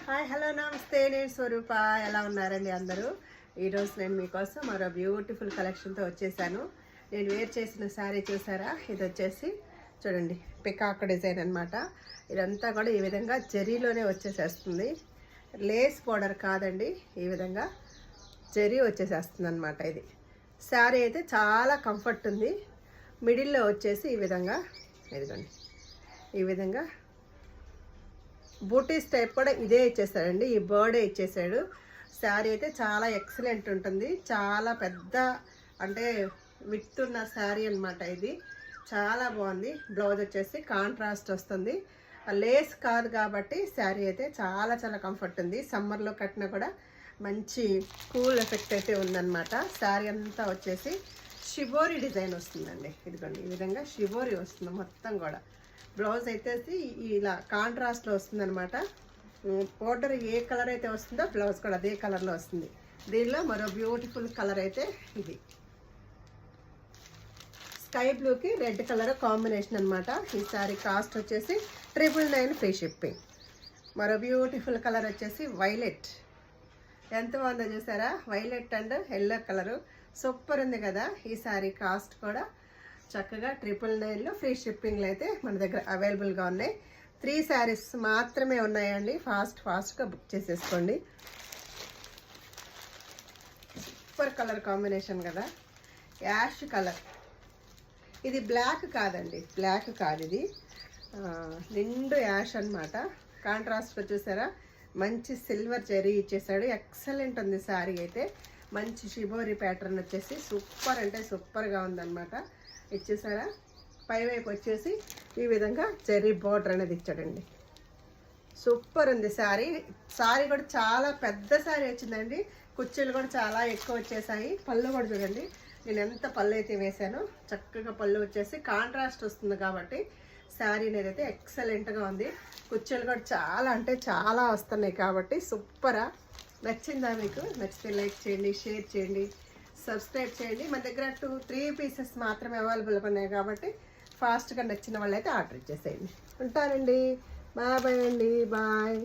Hi hello నమస్తే, నేను స్వరూప. ఎలా ఉన్నారండి అందరూ? ఈరోజు నేను మీకోసం మరో బ్యూటిఫుల్ కలెక్షన్తో వచ్చేసాను. నేను వేర్ చేసిన శారీ చూసారా? ఇది వచ్చేసి చూడండి, పికాక్ డిజైన్ అనమాట. ఇదంతా కూడా ఈ విధంగా జరీలోనే వచ్చేసేస్తుంది. లేస్ బోర్డర్ కాదండి, ఈ విధంగా జరీ వచ్చేసేస్తుంది అనమాట. ఇది శారీ అయితే చాలా కంఫర్ట్ ఉంది. మిడిల్లో వచ్చేసి ఈ విధంగా ఇదిగోండి, ఈ విధంగా బూటీస్ టైప్ కూడా ఇదే ఇచ్చేసాడండి. ఈ బర్డే ఇచ్చేసాడు. శారీ అయితే చాలా ఎక్సలెంట్ ఉంటుంది. చాలా పెద్ద అంటే విత్ ఉన్న శారీ అనమాట. ఇది చాలా బాగుంది. బ్లౌజ్ వచ్చేసి కాంట్రాస్ట్ వస్తుంది. లేస్ కాదు కాబట్టి శారీ అయితే చాలా చాలా కంఫర్ట్ ఉంది. సమ్మర్లో కట్టినా కూడా మంచి కూల్ ఎఫెక్ట్ అయితే ఉందన్నమాట. శారీ అంతా వచ్చేసి షిబోరి డిజైన్ వస్తుందండి. ఇదిగోండి, ఈ విధంగా షిబోరి వస్తుంది మొత్తం కూడా. బ్లౌజ్ అయితే ఇలా కాంట్రాస్ట్లో వస్తుంది అనమాట. బోర్డర్ ఏ కలర్ అయితే వస్తుందో బ్లౌజ్ కూడా అదే కలర్లో వస్తుంది. దీనిలో మరో బ్యూటిఫుల్ కలర్ అయితే ఇది స్కై బ్లూకి రెడ్ కలర్ కాంబినేషన్ అనమాట. ఈ సారీ కాస్ట్ వచ్చేసి 999 ఫ్రీ షిప్పింగ్. మరో బ్యూటిఫుల్ కలర్ వచ్చేసి వైలెట్. ఎంత బాగుందో చూసారా? Violet and yellow colour super ఉంది కదా. ఈ సారీ కాస్ట్ కూడా చక్కగా 999లో ఫ్రీ షిప్పింగ్లో అయితే మన దగ్గర అవైలబుల్గా ఉన్నాయి. 3 శారీస్ మాత్రమే ఉన్నాయండి. ఫాస్ట్గా బుక్ చేసేసుకోండి. సూపర్ కలర్ కాంబినేషన్ కదా, యాష్ కలర్. ఇది బ్లాక్ కాదండి, బ్లాక్ కాదు, ఇది నిండు యాష్ అనమాట. కాంట్రాస్ట్గా చూసారా? మంచి సిల్వర్ జరీ ఇచ్చేసాడు. ఎక్సలెంట్ ఉంది శారీ అయితే. మంచి షిబోరి ప్యాటర్న్ వచ్చేసి సూపర్ అంటే సూపర్గా ఉందన్నమాట. ఇచ్చేసారా? పైవైపు వచ్చేసి ఈ విధంగా జరీ బార్డర్ అనేది ఇచ్చాడండి. సూపర్ ఉంది శారీ. శారీ కూడా చాలా పెద్ద శారీ వచ్చిందండి. కుర్చీలు కూడా చాలా ఎక్కువ వచ్చేసాయి. పళ్ళు కూడా చూడండి, నేను ఎంత పళ్ళు అయితే వేసానో చక్కగా పళ్ళు వచ్చేసి కాంట్రాస్ట్ వస్తుంది కాబట్టి శారీ అనేది అయితే ఎక్సలెంట్గా ఉంది. కుర్చీలు కూడా చాలా అంటే చాలా వస్తున్నాయి కాబట్టి సూపరా. నచ్చిందా మీకు? నచ్చితే లైక్ చేయండి, షేర్ చేయండి, సబ్స్క్రైబ్ చేయండి. మన దగ్గర 2-3 పీసెస్ మాత్రమే అవైలబుల్గా ఉన్నాయి కాబట్టి ఫాస్ట్గా నచ్చిన వాళ్ళైతే ఆర్డర్ ఇచ్చేసేయండి. ఉంటానండి. బాయ్ అండి. బాయ్.